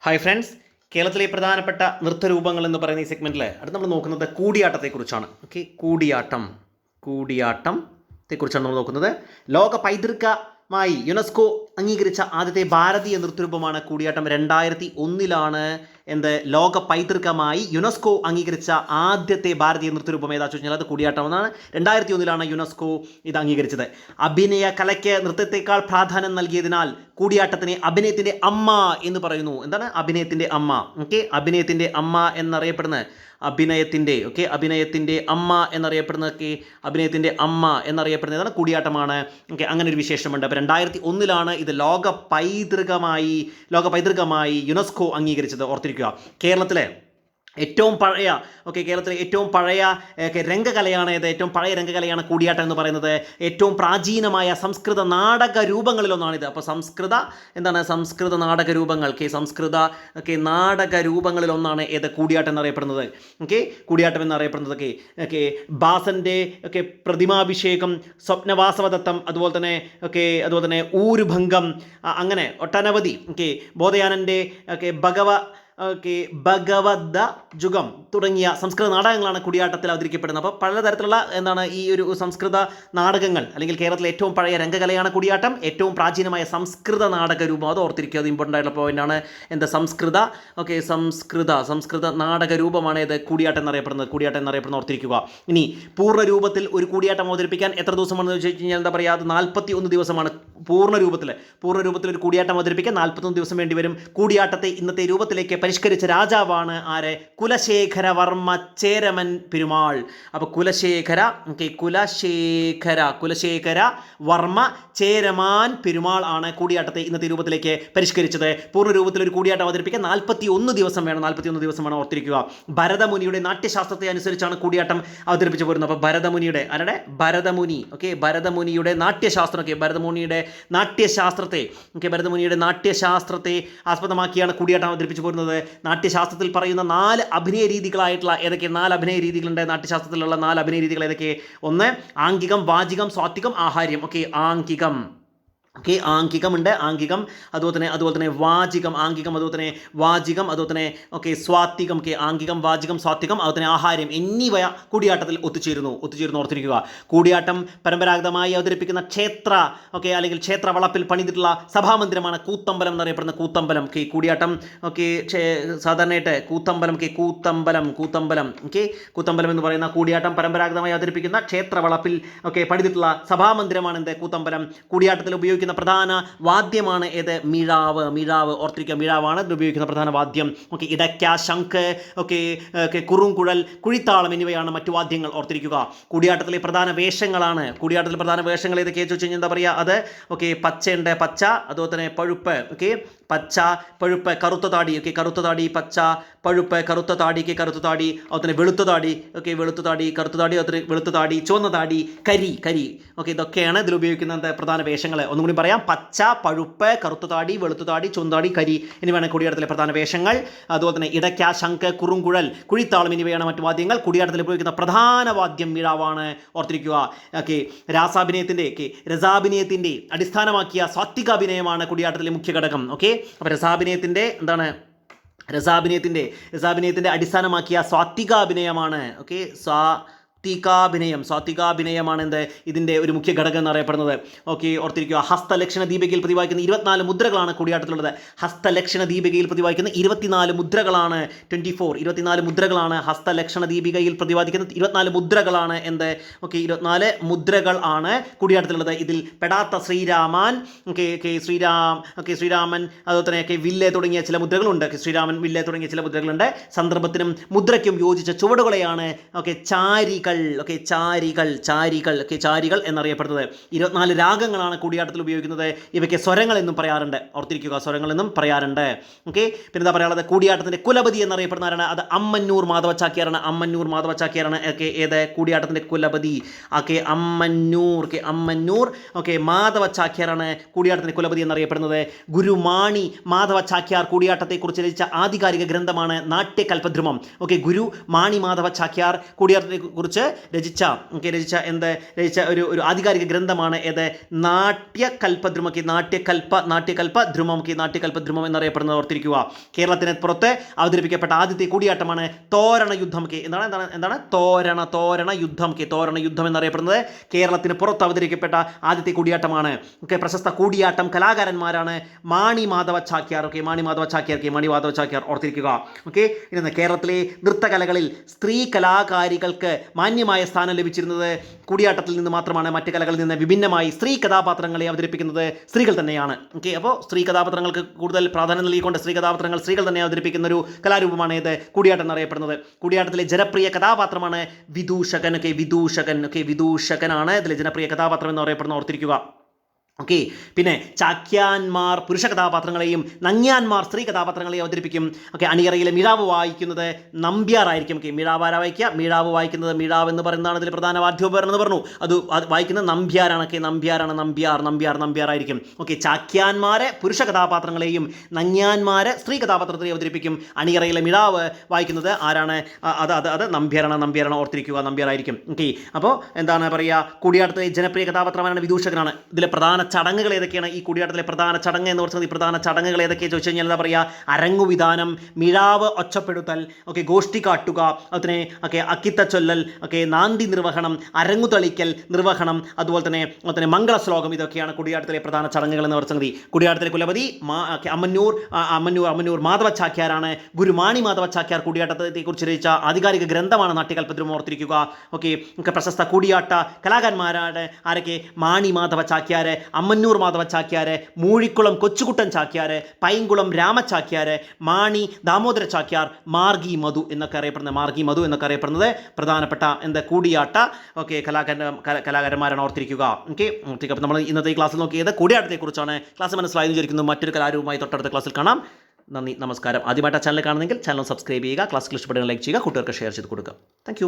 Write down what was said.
Hi friends, കേരളത്തിലെ പ്രധാനപ്പെട്ട നൃത്തരൂപങ്ങൾ എന്ന് പറയുന്ന ഈ സെഗ്മെൻറ്റിൽ അടുത്ത് നമ്മൾ നോക്കുന്നത് കൂടിയാട്ടത്തെക്കുറിച്ചാണ്. ഓക്കെ, കൂടിയാട്ടത്തെക്കുറിച്ചാണ് നമ്മൾ നോക്കുന്നത്. ലോക പൈതൃകമായി യുനെസ്കോ അംഗീകരിച്ച ആദ്യത്തെ ഭാരതീയ നൃത്തരൂപമാണ് കൂടിയാട്ടം. 2001 ലോക പൈതൃകമായി യുനെസ്കോ അംഗീകരിച്ച ആദ്യത്തെ ഭാരതീയ നൃത്തരൂപം ഏതാ ചോദിച്ചാൽ അത് കൂടിയാട്ടം എന്നാണ്. 2001 യുനെസ്കോ ഇത് അംഗീകരിച്ചത്. അഭിനയ കലയ്ക്ക് നൃത്തത്തെക്കാൾ പ്രാധാന്യം നൽകിയതിനാൽ കൂടിയാട്ടത്തിനെ അഭിനയത്തിൻ്റെ അമ്മ എന്ന് പറയുന്നു. എന്താണ് അഭിനയത്തിൻ്റെ അമ്മ? ഓക്കെ, അഭിനയത്തിൻ്റെ അമ്മ എന്നറിയപ്പെടുന്നത് അഭിനയത്തിൻ്റെ അമ്മ എന്നറിയപ്പെടുന്നതാണ് കൂടിയാട്ടമാണ്. ഓക്കെ, അങ്ങനെ ഒരു വിശേഷമുണ്ട്. അപ്പോൾ 2001 ഇത് ലോക പൈതൃകമായി യുനെസ്കോ അംഗീകരിച്ചത് ഓർത്തിരിക്കുക. കേരളത്തിലെ ഏറ്റവും പഴയ രംഗകലയാണ് ഏറ്റവും പഴയ രംഗകലയാണ് കൂടിയാട്ടം എന്ന് പറയുന്നത്. ഏറ്റവും പ്രാചീനമായ സംസ്കൃത നാടക രൂപങ്ങളിലൊന്നാണിത്. അപ്പോൾ സംസ്കൃത നാടക രൂപങ്ങൾ നാടക രൂപങ്ങളിലൊന്നാണ് കൂടിയാട്ടം എന്നറിയപ്പെടുന്നത്. കൂടിയാട്ടം എന്നറിയപ്പെടുന്നത് ഭാസൻ്റെ പ്രതിമാഭിഷേകം, സ്വപ്നവാസവദത്തം, അതുപോലെ തന്നെ ഊരുഭംഗം, അങ്ങനെ ഒട്ടനവധി ബോധയാനൻ്റെ ഭഗവദ ജുഗം തുടങ്ങിയ സംസ്കൃത നാടകങ്ങളാണ് കൂടിയാട്ടത്തിൽ അവതരിക്കപ്പെടുന്നത്. അപ്പോൾ പലതരത്തിലുള്ള ഈ ഒരു സംസ്കൃത നാടകങ്ങൾ, അല്ലെങ്കിൽ കേരളത്തിലെ ഏറ്റവും പഴയ രംഗകലയാണ് കൂടിയാട്ടം. ഏറ്റവും പ്രാചീനമായ സംസ്കൃത നാടക രൂപം, അത് ഓർത്തിരിക്കുക, അത് ഇമ്പോർട്ടൻ്റ് ആയിട്ടുള്ള പോയിൻ്റാണ്. സംസ്കൃത നാടക രൂപമാണ് കൂടിയാട്ടം എന്നറിയപ്പെടുന്നത് ഓർത്തിരിക്കുക. ഇനി പൂർണ്ണ രൂപത്തിൽ ഒരു കൂടിയാട്ടം അവതരിപ്പിക്കാൻ എത്ര ദിവസമാണെന്ന് ചോദിച്ചു കഴിഞ്ഞാൽ എന്താ പറയുക, അത് 41 ദിവസമാണ്. പൂർണ്ണ രൂപത്തിൽ ഒരു കൂടിയാട്ടം അവതരിപ്പിക്കാൻ 41 ദിവസം വേണ്ടി വരും. കൂടിയാട്ടത്തെ ഇന്നത്തെ രൂപത്തിലേക്ക് പരിഷ്കരിച്ച രാജാവാണ് ആര്? കുലശേഖര വർമ്മ ചേരമൻ പെരുമാൾ. അപ്പോൾ കുലശേഖര വർമ്മ ചേരമാൻ പെരുമാൾ ആണ് കൂടിയാട്ടത്തെ ഇന്നത്തെ രൂപത്തിലേക്ക് പരിഷ്കരിച്ചത്. പൂർണ്ണ രൂപത്തിൽ ഒരു കൂടിയാട്ടം അവതരിപ്പിക്കാൻ 41 ദിവസം വേണം. 41 ദിവസമാണ് ഓർത്തിരിക്കുക. ഭരതമുനിയുടെ നാട്യശാസ്ത്രത്തെ അനുസരിച്ചാണ് കൂടിയാട്ടം അവതരിപ്പിച്ചു പോരുന്നത്. അപ്പോൾ ഭരതമുനിയുടെ നാട്യശാസ്ത്രത്തെ ആസ്പദമാക്കിയാണ് കൂടിയാട്ടം അവതരിപ്പിച്ചു പോരുന്നത്. നാട്യശാസ്ത്രത്തിൽ പറയുന്ന 4 അഭിനയ രീതികളായിട്ടുള്ള ഏതൊക്കെ 4 അഭിനയ രീതികളുണ്ട്? നാട്യശാസ്ത്രത്തിലുള്ള 4 അഭിനയ രീതികൾ ഏതൊക്കെ? ഒന്ന് ആംഗികം, വാചികം, സാത്വികം, ആഹാര്യം. ആംഗികമുണ്ട്, അതുപോലെ തന്നെ വാചികം, സ്വാത്വികം. ആംഗികം, വാചികം, സ്വാത്വികം, അതുപോലെ തന്നെ ആഹാര്യം എന്നിവ കൂടിയാട്ടത്തിൽ ഒത്തുചേരുന്നു ഓർത്തിരിക്കുക. കൂടിയാട്ടം പരമ്പരാഗതമായി അവതരിപ്പിക്കുന്ന അല്ലെങ്കിൽ ക്ഷേത്ര വളപ്പിൽ പണിതിട്ടുള്ള സഭാമന്ദിരമാണ് കൂത്തമ്പലം എന്നറിയപ്പെടുന്ന കൂത്തമ്പലം. കൂടിയാട്ടം സാധാരണയായിട്ട് കൂത്തമ്പലം എന്ന് പറയുന്ന കൂടിയാട്ടം പരമ്പരാഗതമായി അവതരിപ്പിക്കുന്ന ക്ഷേത്ര വളപ്പിൽ പണിതിട്ടുള്ള സഭാമന്ദിരമാണ് കൂത്തമ്പലം. കൂടിയാട്ടത്തിൽ ഉപയോഗിക്കുന്ന പ്രധാന വാദ്യമാണ് മിഴാവ് ഓർത്തിരിക്കുക. മിഴാവാണ് ഇതിൽ ഉപയോഗിക്കുന്ന പ്രധാന വാദ്യം. ഇടയ്ക്ക, ശംഖ്, കുറുംകുഴൽ, കുഴിത്താളം എന്നിവയാണ് മറ്റു വാദ്യങ്ങൾ ഓർത്തിരിക്കുക. കൂടിയാട്ടത്തിലെ പ്രധാന വേഷങ്ങൾ ഏതൊക്കെയാണെന്ന് ചോദിച്ചു കഴിഞ്ഞാൽ എന്താ പറയുക, അത് പച്ചയുണ്ട്, പച്ച, അതുപോലെ തന്നെ പഴുപ്പ്. പച്ച, പഴുപ്പ്, കറുത്ത താടി. കറുത്ത താടി, പച്ച, പഴുപ്പ്, കറുത്ത താടി, അതുപോലെ തന്നെ വെളുത്ത താടി, വെളുത്ത താടി, ചുവന്ന താടി, കരി. ഇതൊക്കെയാണ് ഇതിൽ ഉപയോഗിക്കുന്ന പ്രധാന വേഷങ്ങൾ. ഒന്നും കൂടി പറയാം: പച്ച, പഴുപ്പ്, കറുത്ത താടി, വെളുത്ത താടി, ചുവന്ന താടി, കരി എന്നിവയാണ് കൂടിയാട്ടത്തിലെ പ്രധാന വേഷങ്ങൾ. അതുപോലെ തന്നെ ഇടയ്ക്ക, ശംഖ്, കുറുംകുഴൽ, കുഴിത്താളം എന്നിവയാണ് മറ്റു വാദ്യങ്ങൾ. കൂടിയാട്ടത്തിൽ ഉപയോഗിക്കുന്ന പ്രധാന വാദ്യം മിഴാവാണ് ഓർത്തിരിക്കുക. രസാഭിനയത്തിൻ്റെ അടിസ്ഥാനമാക്കിയ സാത്വികാഭിനയമാണ് കൂടിയാട്ടത്തിലെ മുഖ്യ ഘടകം. അപ്പോൾ രസാഭിനയത്തിൻ്റെ അടിസ്ഥാനമാക്കിയ സാത്വികാഭിനയമാണ്. സാത്വികാഭിനയമാണ് ഇതിൻ്റെ ഒരു മുഖ്യ ഘടകം എന്നറിയപ്പെടുന്നത്. ഓർത്തിരിക്കുക. ഹസ്തലക്ഷണ ദീപികയിൽ പ്രതിപാദിക്കുന്ന 24 മുദ്രകളാണ് കൂടിയാട്ടത്തിലുള്ളത്. ഹസ്തലക്ഷണ ദീപികയിൽ പ്രതിപാദിക്കുന്ന 24 മുദ്രകളാണ്. 24 മുദ്രകളാണ് ഹസ്തലക്ഷണ ദീപികയിൽ പ്രതിപാദിക്കുന്ന 24 മുദ്രകളാണ് 24 മുദ്രകൾ ആണ് കൂടിയാട്ടത്തിലുള്ളത്. ഇതിൽ പെടാത്ത ശ്രീരാമൻ, അതുപോലെ തന്നെ വില്ല് തുടങ്ങിയ ചില മുദ്രകളുണ്ട്. സന്ദർഭത്തിനും മുദ്രയ്ക്കും യോജിച്ച ചുവടുകളെയാണ് ചാരികൾ എന്നറിയപ്പെടുന്നത്. 24 രാഗങ്ങളാണ് കൂടിയാട്ടത്തിൽ ഉപയോഗിക്കുന്നത്. ഇവയ്ക്ക് സ്വരങ്ങൾ എന്നും പറയാറുണ്ട്. ഓർത്തിരിക്കുക, സ്വരങ്ങൾ എന്നും പറയാറുണ്ട്. പിന്നെ എന്താ പറയാനുള്ളത്? കൂടിയാട്ടത്തിൻ്റെ കുലപതി എന്നറിയപ്പെടുന്നവരാണ്. അത് അമ്മന്നൂർ മാധവ ചാക്യാരാണ്. കൂടിയാട്ടത്തിൻ്റെ കുലപതി. അമ്മന്നൂർ മാധവ ചാക്യാരാണ് കൂടിയാട്ടത്തിൻ്റെ കുലപതി എന്നറിയപ്പെടുന്നത്. ഗുരുമാണി മാധവ ചാക്യാർ കൂടിയാട്ടത്തെക്കുറിച്ച് രചിച്ച ആധികാരിക ഗ്രന്ഥമാണ് നാട്യകൽപദ്രുമം. ഗുരു മാണി മാധവ ചാക്യാർ കൂടിയാട്ടത്തെക്കുറിച്ച് രചിച്ച ഒരു ആധികാരിക ഗ്രന്ഥമാണ് ഏത് നാട്യകൽപ്പദ്രുമം. നാട്യകൽപ്പദ്രുമം എന്നറിയപ്പെടുന്നത് ഓർത്തിരിക്കുക. കേരളത്തിന് പുറത്ത് അവതരിപ്പിക്കപ്പെട്ട ആദ്യത്തെ കൂടിയാട്ടമാണ് തോരണ യുദ്ധം. എന്താണ് തോരണ യുദ്ധം എന്നറിയപ്പെടുന്നത് കേരളത്തിന് പുറത്ത് അവതരിപ്പിക്കപ്പെട്ട ആദ്യത്തെ കൂടിയാട്ടമാണ്. പ്രശസ്ത കൂടിയാട്ടം കലാകാരന്മാരാണ് മാണി മാധവ ചാക്യാർ. ഓർത്തിരിക്കുക. ഇന്ന് കേരളത്തിലെ നൃത്തകലകളിൽ സ്ത്രീ കലാകാരികൾക്ക് മാന്യമായ സ്ഥാനം ലഭിച്ചിരുന്നത് കൂടിയാട്ടത്തിൽ നിന്ന് മാത്രമാണ്. മറ്റ് കലകളിൽ നിന്ന് വിഭിന്നമായി സ്ത്രീ കഥാപാത്രങ്ങളെ അവതരിപ്പിക്കുന്നത് സ്ത്രീകൾ തന്നെയാണ്. അപ്പോൾ സ്ത്രീ കഥാപാത്രങ്ങൾക്ക് കൂടുതൽ പ്രാധാന്യം നൽകിക്കൊണ്ട് സ്ത്രീകൾ തന്നെ അവതരിപ്പിക്കുന്ന ഒരു കലാരൂപമാണ് ഏത് കൂടിയാട്ടം എന്നറിയപ്പെടുന്നത്. കൂടിയാട്ടത്തിലെ ജനപ്രിയ കഥാപാത്രമാണ് വിദൂഷകനാണ് ഇതിലെ ജനപ്രിയ കഥാപാത്രം എന്ന് പറയപ്പെടുന്ന ഓർത്തിരിക്കുക. പിന്നെ ചാക്യാന്മാർ പുരുഷ കഥാപാത്രങ്ങളെയും നങ്ങ്യാന്മാർ സ്ത്രീ കഥാപാത്രങ്ങളെയും അവതരിപ്പിക്കും. അണിയറയിലെ മിഴാവ് വായിക്കുന്നത് നമ്പ്യാറായിരിക്കും. മിഴാവ് വായിക്കുന്നത് മിഴാവ് എന്ന് പറയുന്നതാണ് ഇതിൽ പ്രധാന വാദ്യോപകരണം എന്ന് പറഞ്ഞു. അത് വായിക്കുന്നത് നമ്പ്യാരാണ്. നമ്പ്യാറായിരിക്കും. ചാക്യാന്മാരെ പുരുഷ കഥാപാത്രങ്ങളെയും നങ്ങ്യാന്മാരെ സ്ത്രീ കഥാപാത്രത്തെയും അവതരിപ്പിക്കും. അണിയറയിലെ മിഴാവ് വായിക്കുന്നത് ആരാണ്? അത് നമ്പ്യാരാണ്. ഓർത്തിരിക്കുക, നമ്പ്യാറായിരിക്കും. അപ്പോൾ എന്താണ് പറയുക, കൂടിയാട്ടത്തിലെ ജനപ്രിയ കഥാപാത്രമാണ് വിദൂഷകനാണ്. ഇതിലെ പ്രധാന ചടങ്ങുകൾ ഏതൊക്കെയാണ്? ഈ കൂടിയാട്ടത്തിലെ പ്രധാന ചടങ്ങ് എന്ന് പറഞ്ഞാൽ പ്രധാന ചടങ്ങുകൾ ഏതൊക്കെയാണ് ചോദിച്ചു കഴിഞ്ഞാൽ എന്താ പറയുക, അരങ്ങുവിധാനം, മിഴാവ് ഒച്ചപ്പെടുത്തൽ, ഗോഷ്ഠി കാട്ടുക, അതിനെ അക്കിത്ത ചൊല്ലൽ, നാന്തി നിർവഹണം, അരങ്ങുതളിക്കൽ നിർവഹണം, അതുപോലെ തന്നെ മംഗളശ്ലോകം. ഇതൊക്കെയാണ് കൂടിയാട്ടത്തിലെ പ്രധാന ചടങ്ങുകൾ എന്ന് പറഞ്ഞത്. കൂടിയാട്ടത്തിലെ കുലപതി അമ്മന്നൂർ മാധവ ചാക്യാരാണ്. ഗുരുമാണി മാധവ ചാക്യാർ കൂടിയാട്ടത്തെക്കുറിച്ച് രചിച്ച ആധികാരിക ഗ്രന്ഥമാണ് നാട്യകൽപ്പദ്രുമം. ഓർത്തിരിക്കുക. പ്രശസ്ത കൂടിയാട്ട കലാകാരന്മാരാണ് ആരൊക്കെ? മാണി മാധവ ചാക്യാര്, അമ്മന്നൂർ മാധവ ചാക്യാര്, മൂഴിക്കുളം കൊച്ചുകുട്ടൻ ചാക്യാര്, പൈങ്കുളം രാമചാക്യാര്, മാണി ദാമോദര ചാക്യാർ, മാർഗി മധു എന്നൊക്കെ അറിയപ്പെടുന്നത് പ്രധാനപ്പെട്ട കൂടിയാട്ട കലാകാരന്മാരാണ്. ഓർത്തിരിക്കുക. അപ്പോൾ നമ്മൾ ഇന്നത്തെ ഈ ക്ലാസ്സിൽ നോക്കിയത് കൂടിയാട്ടത്തെക്കുറിച്ചാണ്. ക്ലാസ് മനസ്സിലായെന്ന് വിചാരിക്കുന്നു. മറ്റൊരു കലാരൂപമായി തൊട്ടടുത്ത ക്ലാസ്സിൽ കാണാം. നന്ദി, നമസ്കാരം. ആദ്യമായിട്ട് ചാനൽ കാണുന്നെങ്കിൽ ചാനൽ സബ്സ്ക്രൈബ് ചെയ്യുക. ക്ലാസ്സിൽ ഇഷ്ടപ്പെടുന്ന ലൈക്ക് ചെയ്യുക, കൂട്ടുകാർക്ക് ഷെയർ ചെയ്ത് കൊടുക്കുക. താങ്ക്